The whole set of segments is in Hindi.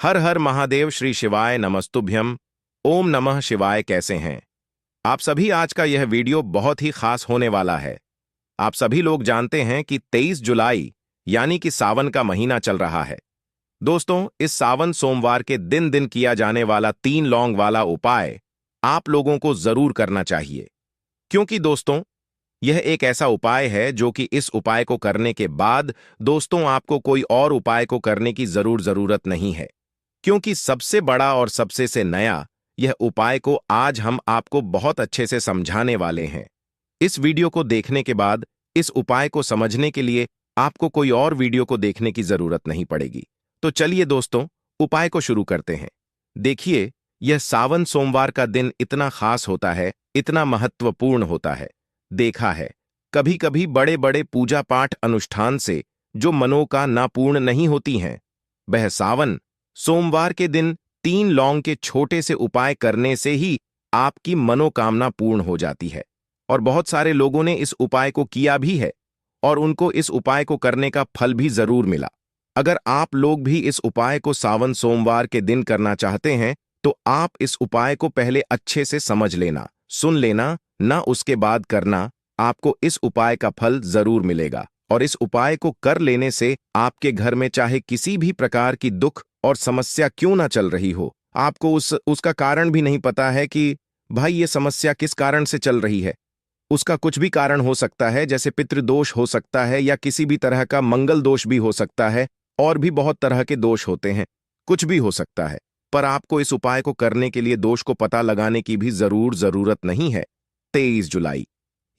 हर हर महादेव श्री शिवाय नमस्तुभ्यम। ओम नमः शिवाय। कैसे हैं आप सभी? आज का यह वीडियो बहुत ही खास होने वाला है। आप सभी लोग जानते हैं कि 23 जुलाई यानी कि सावन का महीना चल रहा है। दोस्तों, इस सावन सोमवार के दिन दिन किया जाने वाला 3 लौंग वाला उपाय आप लोगों को जरूर करना चाहिए, क्योंकि दोस्तों यह एक ऐसा उपाय है जो कि इस उपाय को करने के बाद दोस्तों आपको कोई और उपाय को करने की जरूरत नहीं है, क्योंकि सबसे बड़ा और सबसे से नया यह उपाय को आज हम आपको बहुत अच्छे से समझाने वाले हैं। इस वीडियो को देखने के बाद इस उपाय को समझने के लिए आपको कोई और वीडियो को देखने की जरूरत नहीं पड़ेगी। तो चलिए दोस्तों, उपाय को शुरू करते हैं। देखिए, यह सावन सोमवार का दिन इतना खास होता है, इतना महत्वपूर्ण होता है। देखा है कभी कभी बड़े बड़े पूजा पाठ अनुष्ठान से जो मनोकामना पूर्ण नहीं होती हैं, वह सावन सोमवार के दिन 3 लौंग के छोटे से उपाय करने से ही आपकी मनोकामना पूर्ण हो जाती है। और बहुत सारे लोगों ने इस उपाय को किया भी है और उनको इस उपाय को करने का फल भी जरूर मिला। अगर आप लोग भी इस उपाय को सावन सोमवार के दिन करना चाहते हैं तो आप इस उपाय को पहले अच्छे से समझ लेना, सुन लेना, ना उसके बाद करना। आपको इस उपाय का फल जरूर मिलेगा और इस उपाय को कर लेने से आपके घर में चाहे किसी भी प्रकार की दुख और समस्या क्यों ना चल रही हो, आपको उसका कारण भी नहीं पता है कि भाई ये समस्या किस कारण से चल रही है। उसका कुछ भी कारण हो सकता है, जैसे पितृदोष हो सकता है या किसी भी तरह का मंगल दोष भी हो सकता है, और भी बहुत तरह के दोष होते हैं, कुछ भी हो सकता है। पर आपको इस उपाय को करने के लिए दोष को पता लगाने की भी जरूरत नहीं है। 23 जुलाई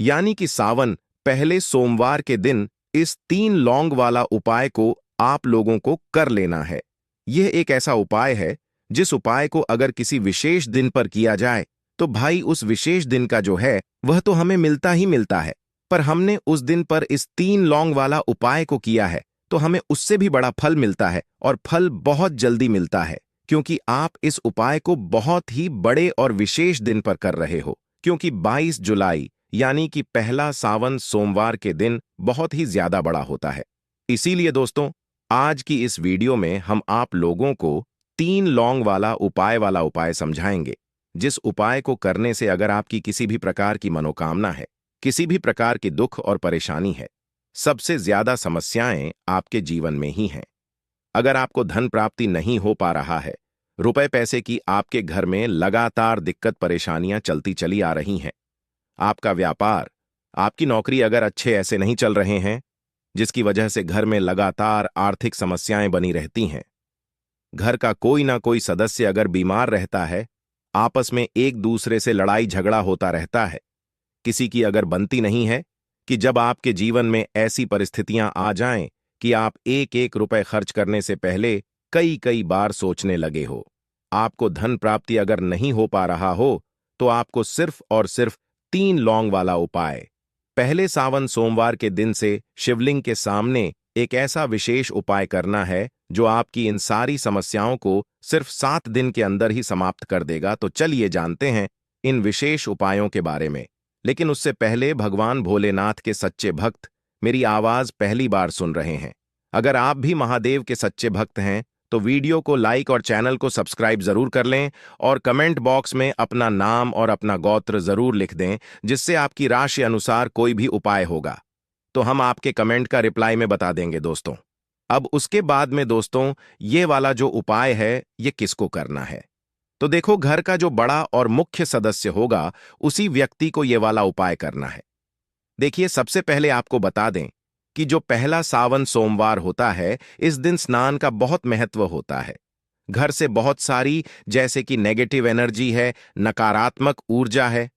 यानी कि सावन पहले सोमवार के दिन इस 3 लौंग वाला उपाय को आप लोगों को कर लेना है। यह एक ऐसा उपाय है जिस उपाय को अगर किसी विशेष दिन पर किया जाए तो भाई उस विशेष दिन का जो है वह तो हमें मिलता ही मिलता है, पर हमने उस दिन पर इस 3 लौंग वाला उपाय को किया है तो हमें उससे भी बड़ा फल मिलता है, और फल बहुत जल्दी मिलता है, क्योंकि आप इस उपाय को बहुत ही बड़े और विशेष दिन पर कर रहे हो। क्योंकि 22 जुलाई यानी कि पहला सावन सोमवार के दिन बहुत ही ज्यादा बड़ा होता है। इसीलिए दोस्तों, आज की इस वीडियो में हम आप लोगों को 3 लौंग वाला उपाय समझाएंगे, जिस उपाय को करने से अगर आपकी किसी भी प्रकार की मनोकामना है, किसी भी प्रकार की दुख और परेशानी है, सबसे ज्यादा समस्याएं आपके जीवन में ही हैं। अगर आपको धन प्राप्ति नहीं हो पा रहा है, रुपए पैसे की आपके घर में लगातार दिक्कत परेशानियां चलती चली आ रही हैं, आपका व्यापार, आपकी नौकरी अगर अच्छे ऐसे नहीं चल रहे हैं, जिसकी वजह से घर में लगातार आर्थिक समस्याएं बनी रहती हैं, घर का कोई ना कोई सदस्य अगर बीमार रहता है, आपस में एक दूसरे से लड़ाई झगड़ा होता रहता है, किसी की अगर बनती नहीं है कि जब आपके जीवन में ऐसी परिस्थितियां आ जाएं कि आप एक एक रुपए खर्च करने से पहले कई कई बार सोचने लगे हो, आपको धन प्राप्ति अगर नहीं हो पा रहा हो, तो आपको सिर्फ और सिर्फ 3 लौंग वाला उपाय पहले सावन सोमवार के दिन से शिवलिंग के सामने एक ऐसा विशेष उपाय करना है जो आपकी इन सारी समस्याओं को सिर्फ 7 दिन के अंदर ही समाप्त कर देगा। तो चलिए जानते हैं इन विशेष उपायों के बारे में। लेकिन उससे पहले भगवान भोलेनाथ के सच्चे भक्त मेरी आवाज पहली बार सुन रहे हैं, अगर आप भी महादेव के सच्चे भक्त हैं तो वीडियो को लाइक और चैनल को सब्सक्राइब जरूर कर लें, और कमेंट बॉक्स में अपना नाम और अपना गोत्र जरूर लिख दें, जिससे आपकी राशि अनुसार कोई भी उपाय होगा तो हम आपके कमेंट का रिप्लाई में बता देंगे दोस्तों। अब उसके बाद में दोस्तों, ये वाला जो उपाय है ये किसको करना है? तो देखो, घर का जो बड़ा और मुख्य सदस्य होगा उसी व्यक्ति को ये वाला उपाय करना है। देखिए, सबसे पहले आपको बता दें कि जो पहला सावन सोमवार होता है, इस दिन स्नान का बहुत महत्व होता है। घर से बहुत सारी जैसे कि नेगेटिव एनर्जी है, नकारात्मक ऊर्जा है,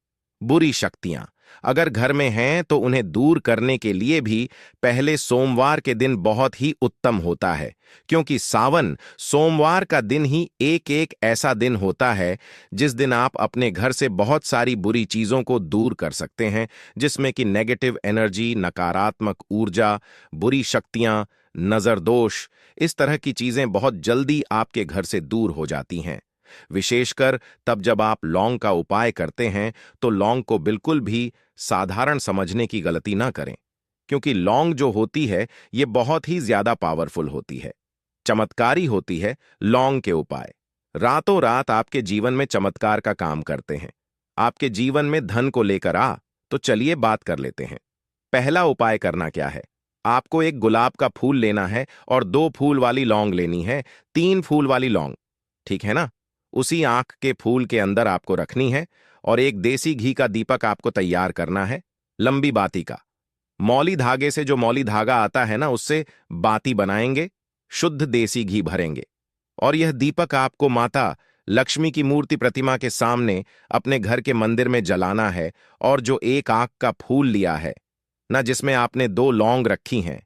बुरी शक्तियां अगर घर में हैं तो उन्हें दूर करने के लिए भी पहले सोमवार के दिन बहुत ही उत्तम होता है, क्योंकि सावन सोमवार का दिन ही एक एक ऐसा दिन होता है जिस दिन आप अपने घर से बहुत सारी बुरी चीजों को दूर कर सकते हैं, जिसमें कि नेगेटिव एनर्जी, नकारात्मक ऊर्जा, बुरी शक्तियां, नजर दोष, इस तरह की चीजें बहुत जल्दी आपके घर से दूर हो जाती हैं। विशेषकर तब जब आप लौंग का उपाय करते हैं तो लौंग को बिल्कुल भी साधारण समझने की गलती ना करें, क्योंकि लौंग जो होती है ये बहुत ही ज्यादा पावरफुल होती है। चमत्कारी होती है लौंग के उपाय। रातों रात आपके जीवन में चमत्कार का काम करते हैं। आपके जीवन में धन को लेकर तो चलिए बात कर लेते हैं। पहला उपाय करना क्या है? आपको एक गुलाब का फूल लेना है और 2 फूल वाली लौंग लेनी है, 3 फूल वाली लौंग, ठीक है ना? उसी आंख के फूल के अंदर आपको रखनी है और एक देसी घी का दीपक आपको तैयार करना है, लंबी बाती का। मौली धागे से, जो मौली धागा आता है ना, उससे बाती बनाएंगे, शुद्ध देसी घी भरेंगे और यह दीपक आपको माता लक्ष्मी की मूर्ति प्रतिमा के सामने अपने घर के मंदिर में जलाना है। और जो एक आंख का फूल लिया है ना, जिसमें आपने 2 लौंग रखी हैं,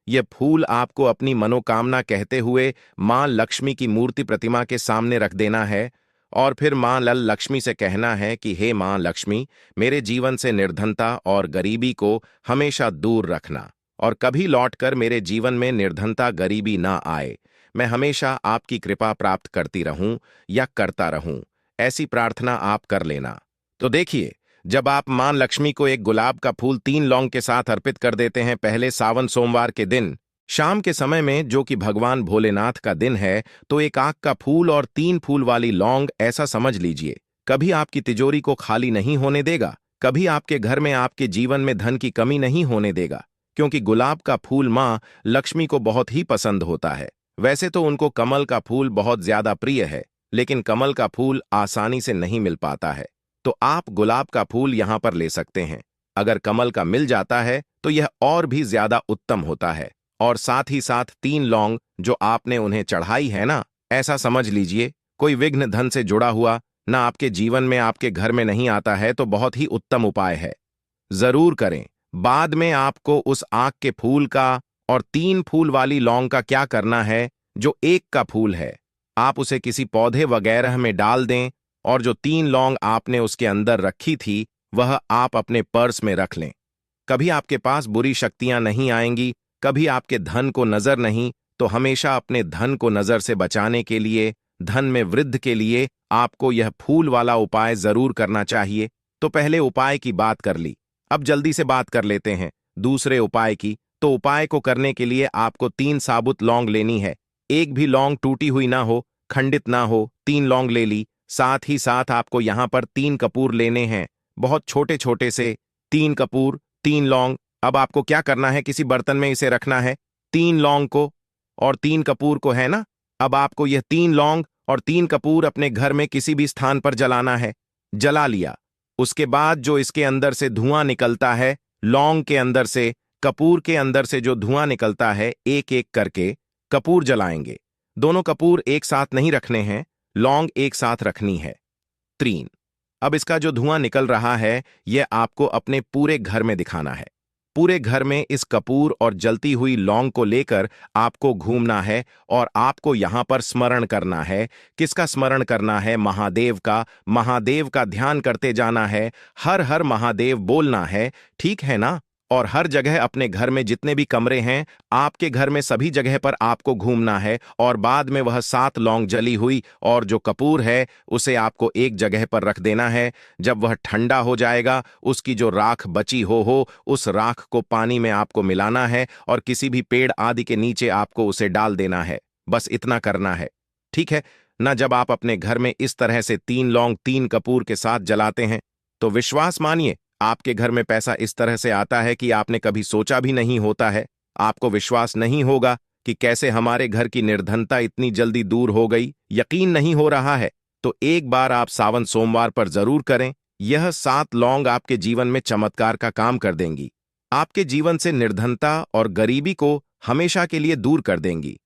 यह फूल आपको अपनी मनोकामना कहते हुए मां लक्ष्मी की मूर्ति प्रतिमा के सामने रख देना है और फिर मां लल लक्ष्मी से कहना है कि हे मां लक्ष्मी, मेरे जीवन से निर्धनता और गरीबी को हमेशा दूर रखना और कभी लौटकर मेरे जीवन में निर्धनता गरीबी ना आए। मैं हमेशा आपकी कृपा प्राप्त करती रहूं या करता रहूं, ऐसी प्रार्थना आप कर लेना। तो देखिए, जब आप मां लक्ष्मी को एक गुलाब का फूल 3 लौंग के साथ अर्पित कर देते हैं पहले सावन सोमवार के दिन शाम के समय में, जो कि भगवान भोलेनाथ का दिन है, तो एक आंख का फूल और 3 फूल वाली लौंग, ऐसा समझ लीजिए, कभी आपकी तिजोरी को खाली नहीं होने देगा, कभी आपके घर में, आपके जीवन में धन की कमी नहीं होने देगा, क्योंकि गुलाब का फूल मां लक्ष्मी को बहुत ही पसंद होता है। वैसे तो उनको कमल का फूल बहुत ज्यादा प्रिय है, लेकिन कमल का फूल आसानी से नहीं मिल पाता है, तो आप गुलाब का फूल यहां पर ले सकते हैं। अगर कमल का मिल जाता है तो यह और भी ज्यादा उत्तम होता है। और साथ ही साथ 3 लौंग जो आपने उन्हें चढ़ाई है ना, ऐसा समझ लीजिए कोई विघ्न धन से जुड़ा हुआ ना आपके जीवन में, आपके घर में नहीं आता है, तो बहुत ही उत्तम उपाय है, जरूर करें। बाद में आपको उस आंख के फूल का और 3 फूल वाली लौंग का क्या करना है, जो एक का फूल है आप उसे किसी पौधे वगैरह में डाल दें और जो 3 लौंग आपने उसके अंदर रखी थी वह आप अपने पर्स में रख लें। कभी आपके पास बुरी शक्तियां नहीं आएंगी, कभी आपके धन को नजर नहीं, तो हमेशा अपने धन को नजर से बचाने के लिए, धन में वृद्धि के लिए आपको यह फूल वाला उपाय जरूर करना चाहिए। तो पहले उपाय की बात कर ली, अब जल्दी से बात कर लेते हैं दूसरे उपाय की। तो उपाय को करने के लिए आपको 3 साबुत लौंग लेनी है, एक भी लौंग टूटी हुई ना हो, खंडित ना हो, 3 लौंग ले ली। साथ ही साथ आपको यहां पर 3 कपूर लेने हैं, बहुत छोटे छोटे से 3 कपूर, 3 लौंग। अब आपको क्या करना है, किसी बर्तन में इसे रखना है, 3 लौंग को और 3 कपूर को, है ना। अब आपको यह 3 लौंग और 3 कपूर अपने घर में किसी भी स्थान पर जलाना है। जला लिया, उसके बाद जो इसके अंदर से धुआं निकलता है, लौंग के अंदर से, कपूर के अंदर से जो धुआं निकलता है, एक एक करके कपूर जलाएंगे। दोनों कपूर एक साथ नहीं रखने हैं, लौंग एक साथ रखनी है। 3। अब इसका जो धुआं निकल रहा है, यह आपको अपने पूरे घर में दिखाना है। पूरे घर में इस कपूर और जलती हुई लौंग को लेकर आपको घूमना है और आपको यहां पर स्मरण करना है। किसका स्मरण करना है? महादेव का। महादेव का ध्यान करते जाना है, हर हर महादेव बोलना है, ठीक है ना। और हर जगह अपने घर में जितने भी कमरे हैं, आपके घर में सभी जगह पर आपको घूमना है और बाद में वह 7 लौंग जली हुई और जो कपूर है उसे आपको एक जगह पर रख देना है। जब वह ठंडा हो जाएगा, उसकी जो राख बची हो उस राख को पानी में आपको मिलाना है और किसी भी पेड़ आदि के नीचे आपको उसे डाल देना है। बस इतना करना है, ठीक है ना। जब आप अपने घर में इस तरह से 3 लौंग 3 कपूर के साथ जलाते हैं, तो विश्वास मानिए आपके घर में पैसा इस तरह से आता है कि आपने कभी सोचा भी नहीं होता है। आपको विश्वास नहीं होगा कि कैसे हमारे घर की निर्धनता इतनी जल्दी दूर हो गई, यकीन नहीं हो रहा है। तो एक बार आप सावन सोमवार पर जरूर करें। यह 7 लौंग आपके जीवन में चमत्कार का काम कर देंगी, आपके जीवन से निर्धनता और गरीबी को हमेशा के लिए दूर कर देंगी।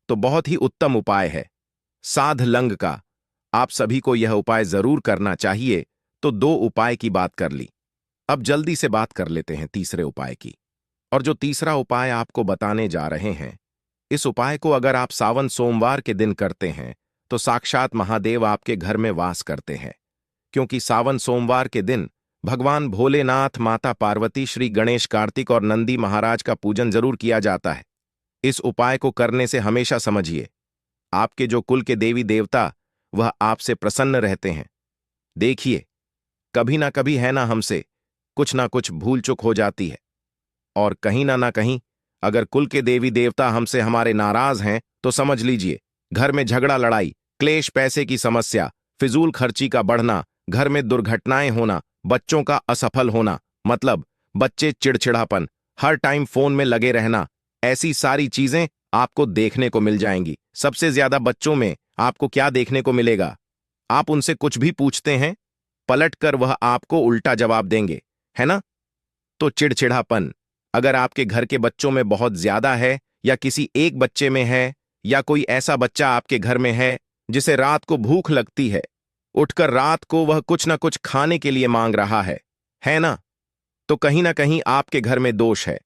तो बहुत ही उत्तम उपाय है साध लंग का। आप सभी को यह उपाय जरूर करना चाहिए। तो 2 उपाय की बात कर ली, अब जल्दी से बात कर लेते हैं तीसरे उपाय की। और जो तीसरा उपाय आपको बताने जा रहे हैं, इस उपाय को अगर आप सावन सोमवार के दिन करते हैं तो साक्षात महादेव आपके घर में वास करते हैं, क्योंकि सावन सोमवार के दिन भगवान भोलेनाथ, माता पार्वती, श्री गणेश, कार्तिक और नंदी महाराज का पूजन जरूर किया जाता है। इस उपाय को करने से हमेशा समझिए आपके जो कुल के देवी देवता वह आपसे प्रसन्न रहते हैं। देखिए, कभी ना कभी है ना, हमसे कुछ ना कुछ भूल चूक हो जाती है और कहीं ना कहीं अगर कुल के देवी देवता हमसे हमारे नाराज हैं तो समझ लीजिए घर में झगड़ा लड़ाई, क्लेश, पैसे की समस्या, फिजूल खर्ची का बढ़ना, घर में दुर्घटनाएं होना, बच्चों का असफल होना, मतलब बच्चे चिड़चिड़ापन, हर टाइम फोन में लगे रहना, ऐसी सारी चीजें आपको देखने को मिल जाएंगी। सबसे ज्यादा बच्चों में आपको क्या देखने को मिलेगा? आप उनसे कुछ भी पूछते हैं, पलटकर वह आपको उल्टा जवाब देंगे, है ना? तो चिड़चिड़ापन अगर आपके घर के बच्चों में बहुत ज्यादा है, या किसी एक बच्चे में है, या कोई ऐसा बच्चा आपके घर में है जिसे रात को भूख लगती है, उठकर रात को वह कुछ ना कुछ खाने के लिए मांग रहा है ना? तो कहीं ना कहीं आपके घर में दोष है।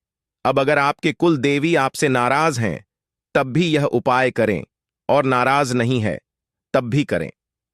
अब अगर आपके कुल देवी आपसे नाराज हैं तब भी यह उपाय करें, और नाराज नहीं है तब भी करें,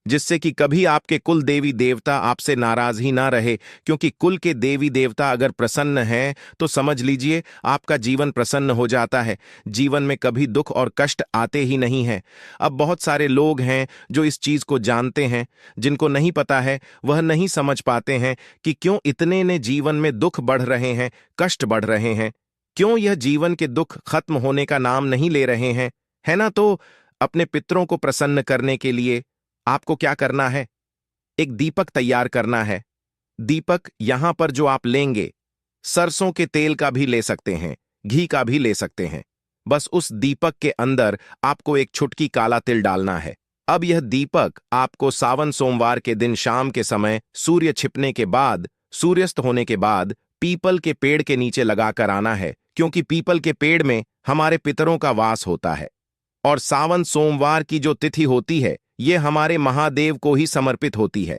जिससे कि कभी आपके कुल देवी देवता आपसे नाराज ही ना रहे। क्योंकि कुल के देवी देवता अगर प्रसन्न हैं तो समझ लीजिए आपका जीवन प्रसन्न हो जाता है। जीवन में कभी दुख और कष्ट आते ही नहीं हैं। अब बहुत सारे लोग हैं जो इस चीज को जानते हैं, जिनको नहीं पता है वह नहीं समझ पाते हैं कि क्यों इतने ने जीवन में दुख बढ़ रहे हैं, कष्ट बढ़ रहे हैं, क्यों यह जीवन के दुख खत्म होने का नाम नहीं ले रहे हैं, है ना? तो अपने पितरों को प्रसन्न करने के लिए आपको क्या करना है? एक दीपक तैयार करना है। दीपक यहां पर जो आप लेंगे, सरसों के तेल का भी ले सकते हैं, घी का भी ले सकते हैं। बस उस दीपक के अंदर आपको एक छुटकी काला तिल डालना है। अब यह दीपक आपको सावन सोमवार के दिन शाम के समय सूर्य छिपने के बाद, सूर्यास्त होने के बाद पीपल के पेड़ के नीचे लगाकर आना है, क्योंकि पीपल के पेड़ में हमारे पितरों का वास होता है। और सावन सोमवार की जो तिथि होती है ये हमारे महादेव को ही समर्पित होती है।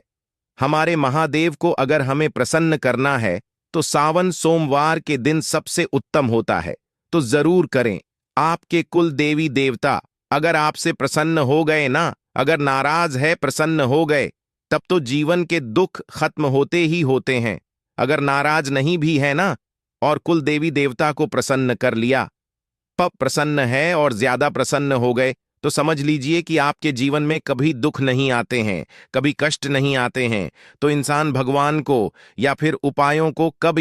हमारे महादेव को अगर हमें प्रसन्न करना है तो सावन सोमवार के दिन सबसे उत्तम होता है। तो जरूर करें। आपके कुल देवी देवता अगर आपसे प्रसन्न हो गए ना, अगर नाराज है प्रसन्न हो गए, तब तो जीवन के दुख खत्म होते ही होते हैं। अगर नाराज नहीं भी है ना, और कुल देवी देवता को प्रसन्न कर लिया, पब प्रसन्न है और ज्यादा प्रसन्न हो गए, तो समझ लीजिए कि आपके जीवन में कभी दुख नहीं आते हैं, कभी कष्ट नहीं आते हैं। तो इंसान भगवान को या फिर उपायों को कब